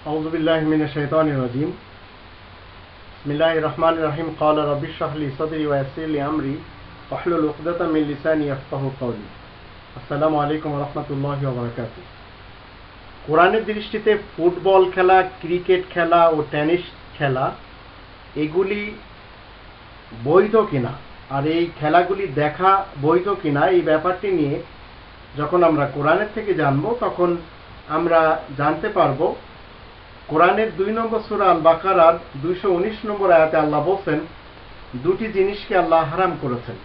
أعوذ بالله من الشيطان الرجيم بسم الله الرحمن الرحيم قال رب اشرح لي صدري ويسر لي أمري واحلل عقدة من لساني يفقهوا قولي আসসালামু আলাইকুম ওয়া রাহমাতুল্লাহি ওয়া বারাকাতুহু। কোরআনের দৃষ্টিতে ফুটবল খেলা, ক্রিকেট খেলা ও টেনিস খেলা এগুলি বৈধ কিনা আর এই খেলাগুলি দেখা বৈধ কিনা এই ব্যাপারটি নিয়ে যখন আমরা কোরআনের থেকে জানব তখন আমরা জানতে পারবো কোরআনের 2 নম্বর সূরা আল বাকারার 219 নম্বর আয়াতে আল্লাহ বলেন দুটি জিনিসকে আল্লাহ হারাম করেছেন।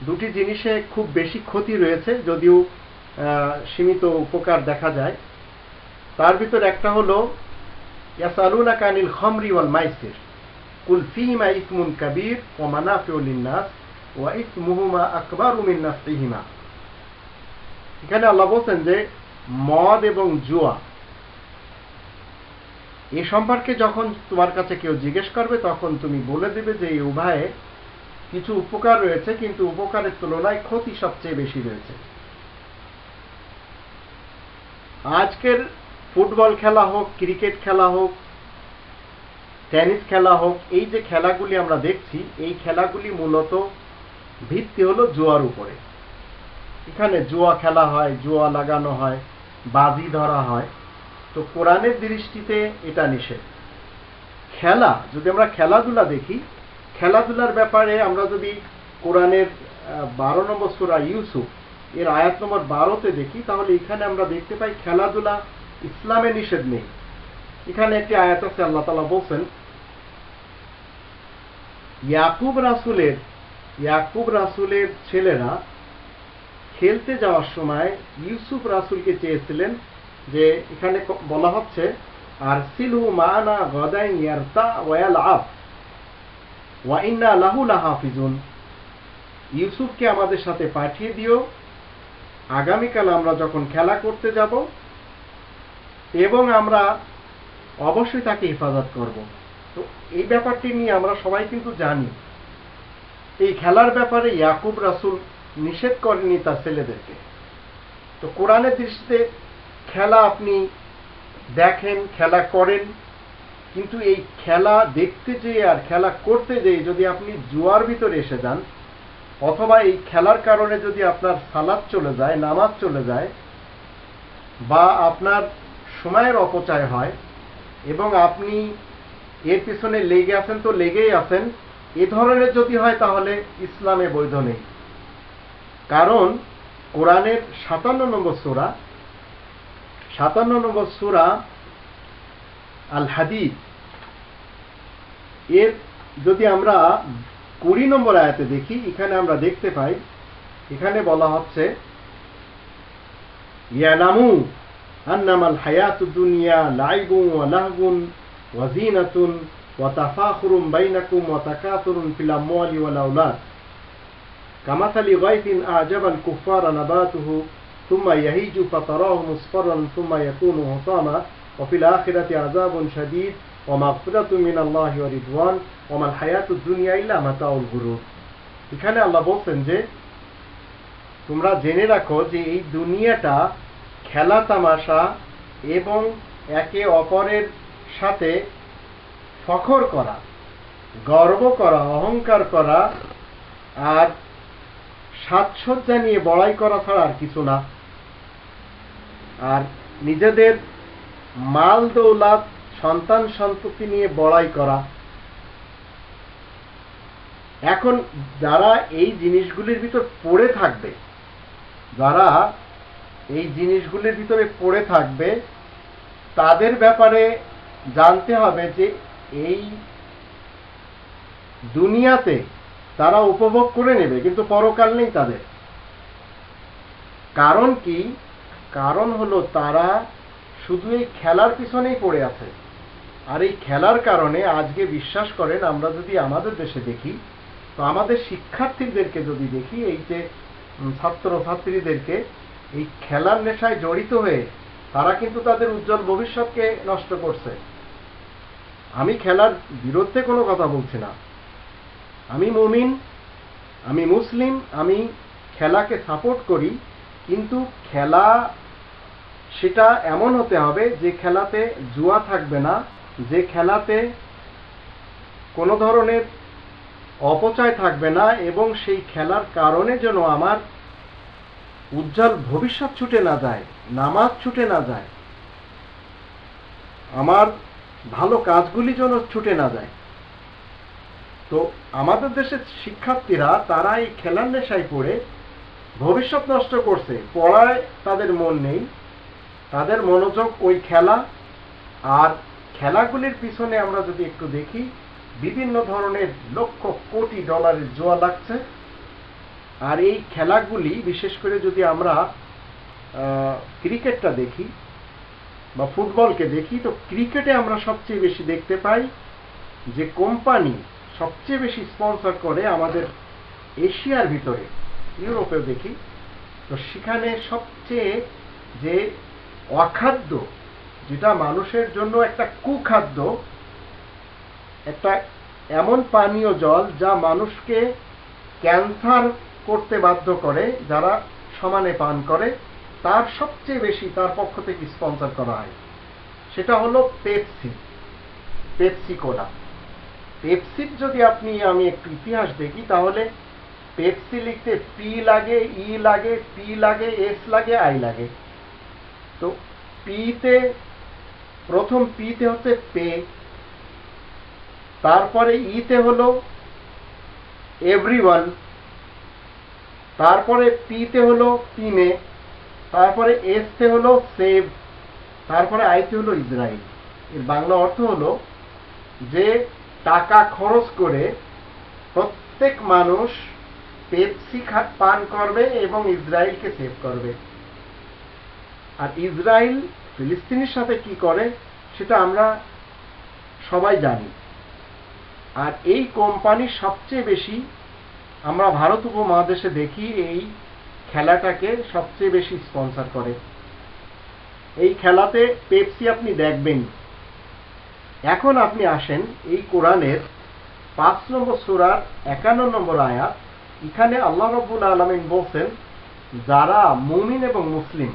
দুটি জিনিসে খুব বেশি ক্ষতি রয়েছে, যদিও সীমিত উপকার দেখা যায়। তার ভিতর একটা হলো ইয়াসালুনাকা আনিল খামরি ওয়াল মাইসির কুল ফীহিমা ইসমুন কাবীর ওয়া মানাফিউ লিন-নাস ওয়া ইসমুহুমা আকবারু মিন নাফইহিমা। এখানে আল্লাহ বলেন যে মদ এবং জুয়া এই সম্পর্কে যখন তোমার কাছে কেউ জিজ্ঞেস করবে তখন তুমি বলে দেবে যে এই উভয়ে কিছু উপকার রয়েছে, কিন্তু উপকারের তুলনায় ক্ষতি সবচেয়ে বেশি রয়েছে। আজকের ফুটবল খেলা হোক, ক্রিকেট খেলা হোক, টেনিস খেলা হোক, এই যে খেলাগুলি আমরা দেখছি এই খেলাগুলি মূলত ভিত্তি হলো জুয়ার উপরে। এখানে জুয়া খেলা হয়, জুয়া লাগানো হয়, বাজি ধরা হয়। তো কোরআনের দৃষ্টিতে এটা নিষেধ। খেলা যদি আমরা খেলাধুলা দেখি, খেলাধুলার ব্যাপারে আমরা যদি কোরআনের 12 নম্বর সূরা ইউসুফ এর আয়াত নম্বর 12তে দেখি তাহলে এখানে আমরা দেখতে পাই খেলাধুলা ইসলামে নিষেধ নেই। এখানে একটি আয়াত আছে, আল্লাহ তাআলা বলেন ইয়াকুব রাসূলের ছেলেরা খেলতে যাওয়ার সময় ইউসুফ রাসূলকে চেয়েছিলেন, যে এখানে বলা হচ্ছে আরসিলহু মা'ানা গাদান ইয়ারতা ওয়া ইয়ালআব ওয়া ইন্না লাহু লাহাফিজুন। ইউসুফকে আমাদের সাথে পাঠিয়ে দিও, আগামীকাল আমরা যখন খেলা করতে যাব এবং আমরা অবশ্যই তাকে হেফাজত করব। তো এই ব্যাপারটি নিয়ে আমরা সবাই কিন্তু জানি এই খেলার ব্যাপারে ইয়াকুব রাসূল নিষেধ করেনি তার ছেলেদেরকে। তো কোরআনের দৃষ্টিতে খেলা আপনি দেখেন, খেলা করেন, কিন্তু এই খেলা দেখতে যেয়ে আর খেলা করতে যেয়ে যদি আপনি জুয়ার ভিতরে এসে যান অথবা এই খেলার কারণে যদি আপনার সালাত চলে যায়, নামাজ চলে যায়, বা আপনার সময়ের অপচয় হয় এবং আপনি এর পিছনে লেগে আছেন তো লেগেই আছেন, এ ধরনের যদি হয় তাহলে ইসলামে বৈধ নেই। কারণ কোরআনের 57 নম্বর সূরা আল হাদিদ এর যদি আমরা 20 নম্বর আয়াতে দেখি, এখানে আমরা দেখতে পাই এখানে বলা হচ্ছে ইয়ালামু আন্নামাল হায়াতুদ দুনিয়া লাইবুন ওয়া লাহবুন ওয়া যিনাতুন ওয়া তাফাখুরুম বাইনাকুম ওয়া তাকাসুরুন ফিল আমওয়ালি ওয়াল আওলাদ কামাসালি গায়থিন আ'জাবাল কুফফারা নাবাতুহু সুম্মা ইয়াহিজু ফাতারাহু মুসফাররান সুম্মা ইয়াকুনু হুতামা ওয়া ফিল আখিরাতি আযাবুন শাদীদ ওয়া মাগফিরাতুম মিনাল্লাহি ওয়া রিদওয়ান ওয়া মাল হায়াতুদ দুনিয়া ইল্লা মাতাউল গুরুর। এখানে আল্লাহ বলেন যে তোমরা জেনে রাখো যে এই দুনিয়াটা খেলা তামাশা এবং একে অপরের সাথে ফখর করা, গর্ব করা, অহংকার করা আর সাজসজ্জা নিয়ে বড়াই করা ছাড়া আর কিছু না। আর নিজেদের মাল দৌলত, সন্তান সন্ততি নিয়ে বড়াই করা। এখন যারা এই জিনিসগুলির ভিতর পড়ে থাকবে, যারা এই জিনিসগুলির ভিতরে পড়ে থাকবে তাদের ব্যাপারে জানতে হবে যে এই দুনিয়াতে তারা উপভোগ করে নেবে কিন্তু পরকাল নেই তাদের। কারণ কি? কারণ হলো তারা শুধু এই খেলার পিছনেই পড়ে আছে। আর এই খেলার কারণে আজকে বিশ্বাস করেন, আমরা যদি আমাদের দেশে দেখি তো আমাদের শিক্ষার্থীদেরকে যদি দেখি, এই যে ছাত্র ছাত্রীদেরকে এই খেলার নেশায় জড়িত হয়ে তারা কিন্তু তাদের উজ্জ্বল ভবিষ্যৎকে নষ্ট করছে। আমি খেলার বিরুদ্ধে কোনো কথা বলছি না, আমি মুমিন, আমি মুসলিম, আমি খেলাকে সাপোর্ট করি, কিন্তু খেলা সেটা এমন হতে হবে যে খেলাতে জুয়া থাকবে না, যে খেলাতে কোনো ধরনের অপচয় থাকবে না, এবং সেই খেলার কারণে যেন আমার উজ্জ্বল ভবিষ্যৎ ছুটে না যায়, নামাজ ছুটে না যায়, আমার ভালো কাজগুলি যেন ছুটে না যায়। তো আমাদের দেশের শিক্ষার্থীরা তারা এই খেলার নেশায় পড়ে ভবিষ্যৎ নষ্ট করছে। পড়ায় তাদের মন নেই, তাদের মনোযোগ ওই খেলা। আর খেলাগুলির পিছনে আমরা যদি একটু দেখি, বিভিন্ন ধরনের লক্ষ কোটি ডলারের জোয়া লাগছে। আর এই খেলাগুলি বিশেষ করে যদি আমরা ক্রিকেটটা দেখি বা ফুটবলকে দেখি, তো ক্রিকেটে আমরা সবচেয়ে বেশি দেখতে পাই যে কোম্পানি সবচেয়ে বেশি স্পন্সর করে আমাদের এশিয়ার ভিতরে, ইউরোপেও দেখি, তো সেখানে সবচেয়ে যে অখাদ্য, যেটা মানুষের জন্য একটা কুখাদ্য, একটা এমন পানীয় জল যা মানুষকে ক্যান্সার করতে বাধ্য করে যারা সমানে পান করে, তার সবচেয়ে বেশি তার পক্ষ থেকে স্পন্সর করা হয়। সেটা হলো পেপসি, পেপসি কোলা। পেপসির যদি আমি একটু ইতিহাস দেখি, তাহলে পেপসি লিখতে পি লাগে, ই লাগে, পি লাগে, এস লাগে, আই লাগে। তো পিতে, প্রথম পিতে হচ্ছে পে, তারপরে ইতে হলো এভরিওয়ান, তারপরে পিতে হলো পিনে, তারপরে এসতে হলো সেভ, তারপরে আইতে হলো ইসরায়েল। এর বাংলা অর্থ হলো যে টাকা খরচ করে প্রত্যেক মানুষ পেপসি পান করবে এবং ইসরায়েলকে সেভ করবে। আর ইসরায়েল ফিলিস্তিনের সাথে কি করে সেটা আমরা সবাই জানি। আর এই কোম্পানি সবচেয়ে বেশি, আমরা ভারত উপমহাদেশে দেখি, এই খেলাটাকে সবচেয়ে বেশি স্পন্সর করে। এই খেলাতে পেপসি আপনি দেখবেন। এখন আপনি আসেন এই কোরআনের 5 নম্বর সূরার 51 নম্বর আয়াত। এখানে আল্লাহ রাব্বুল আলামিন বলছেন, যারা মুমিন এবং মুসলিম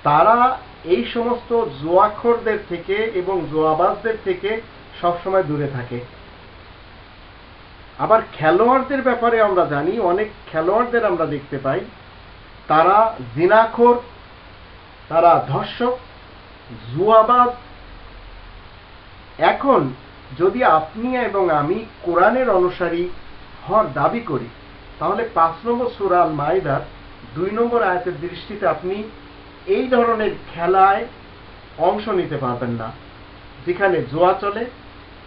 তারা এই সমস্ত জুয়াখোরদের থেকে এবং জুয়াবাজদের থেকে সবসময় দূরে থাকে। আবার খেলোয়াড়দের ব্যাপারে আমরা জানি, অনেক খেলোয়াড়দের আমরা দেখতে পাই তারা জিনাখোর, তারা ধর্ষক, জুয়াবাজ। এখন যদি আপনি এবং আমি কোরআনের অনুসারী হওয়ার দাবি করি, তাহলে 5 নম্বর সূরা আল মাইদার 2 নম্বর আয়াতের দৃষ্টিতে আপনি এই ধরনের খেলায় অংশ নিতে পারবেন না, যেখানে জুয়া চলে,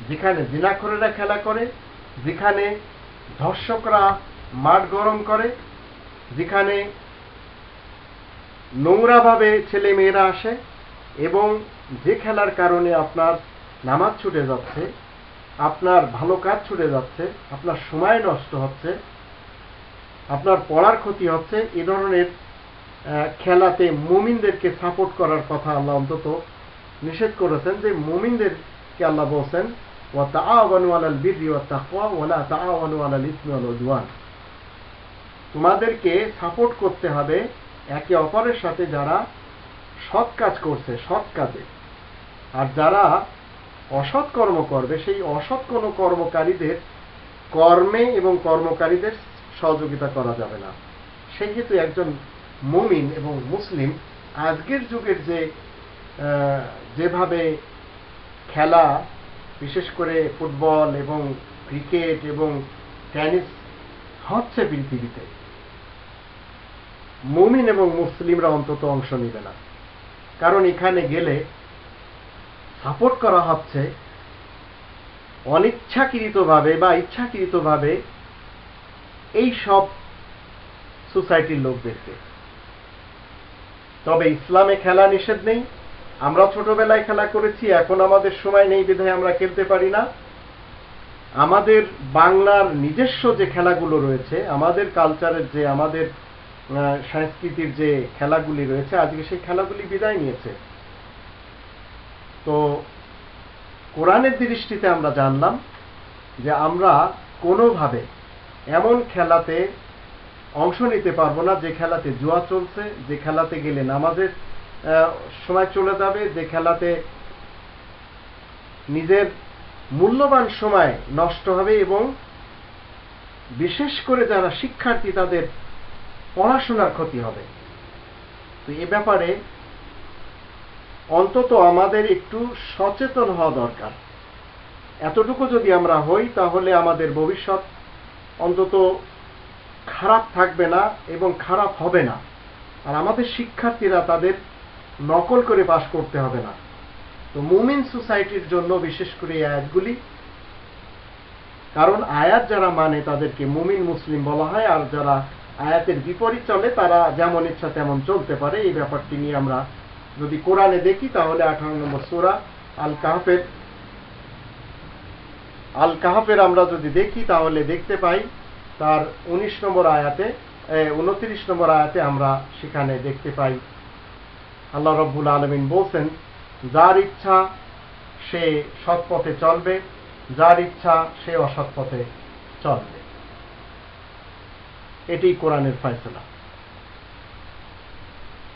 যেখানে জিনাখোরেরা খেলা করে, যেখানে ধর্ষকরা মাঠ গরম করে, যেখানে নোংরাভাবে ছেলে মেয়েরা আসে, এবং যে খেলার কারণে আপনার নামাজ ছুটে যাচ্ছে, আপনার ভালো কাজ ছুটে যাচ্ছে, আপনার সময় নষ্ট হচ্ছে, আপনার পড়ার ক্ষতি হচ্ছে। এ ধরনের খেলাতে মুমিনদেরকে সাপোর্ট করার কথা আল্লাহ অন্তত নিষেধ করেছেন। যে মুমিনদেরকে আল্লাহ বলছেন, ওয়া তাআওয়ানু আলাল বিররি ওয়াত তাকওয়া ওয়া লা তাআওয়ানু আলাল ইসমি ওয়াল উদওয়ান, তোমাদেরকে সাপোর্ট করতে হবে একে অপরের সাথে যারা সৎ কাজ করছে, সৎ কাজে। আর যারা অসৎ কর্ম করবে, সেই অসৎ কোনো কর্মকারীদের কর্মে এবং কর্মকারীদের সহযোগিতা করা যাবে না। সেক্ষেত্রে একজন মুমিন এবং মুসলিম আজকের যুগের যেভাবে খেলা, বিশেষ করে ফুটবল এবং ক্রিকেট এবং টেনিস হচ্ছে পৃথিবীতে, মুমিন এবং মুসলিমরা অন্তত অংশ নেবে না। কারণ এখানে গেলে সাপোর্ট করা হচ্ছে অনিচ্ছাকৃতভাবে বা ইচ্ছাকৃতভাবে এই সব সোসাইটির লোকদেরকে। তবে ইসলামে খেলা নিষেধ নেই। আমরা ছোটবেলায় খেলা করেছি, এখন আমাদের সময় নেই বিধায় আমরা খেলতে পারি না। আমাদের বাংলার নিজস্ব যে খেলাগুলো রয়েছে, আমাদের কালচারের যে, আমাদের সংস্কৃতির যে খেলাগুলি রয়েছে, আজকে সেই খেলাগুলি বিদায় নিয়েছে। তো কোরআনের দৃষ্টিতে আমরা জানলাম যে আমরা কোনোভাবে এমন খেলাতে অংশ নিতে পারবো না, যে খেলাতে জুয়া চলছে, যে খেলাতে গেলে নামাজের সময় চলে যাবে, যে খেলাতে নিজের মূল্যবান সময় নষ্ট হবে, এবং বিশেষ করে যারা শিক্ষার্থী তাদের পড়াশোনার ক্ষতি হবে। তো এ ব্যাপারে অন্তত আমাদের একটু সচেতন হওয়া দরকার। এতটুকু যদি আমরা হই তাহলে আমাদের ভবিষ্যৎ অন্তত খারাপ থাকবে না এবং খারাপ হবে না। আর আমাদের শিক্ষার্থীরা তাদের নকল করে পাশ করতে হবে না। তো মুমিন সোসাইটির জন্য বিশেষ করে এই আয়াতগুলি, কারণ আয়াত যারা মানে তাদেরকে মুমিন মুসলিম বলা হয়, আর যারা আয়াতের বিপরীত চলে তারা যেমন ইচ্ছা তেমন চলতে পারে। এই ব্যাপারটি নিয়ে আমরা যদি কোরআনে দেখি তাহলে 18 নম্বর সূরা আল কাহাফের আমরা যদি দেখি তাহলে দেখতে পাই তার 19 নম্বর আয়াতে 29 নম্বর আয়াতে আমরা সেখানে দেখতে পাই আল্লাহ রাব্বুল আলামিন বলছেন, যার ইচ্ছা সে সৎ পথে চলবে, যার ইচ্ছা সে অসৎ পথে চলবে। এটি কোরআনের ফয়সালা।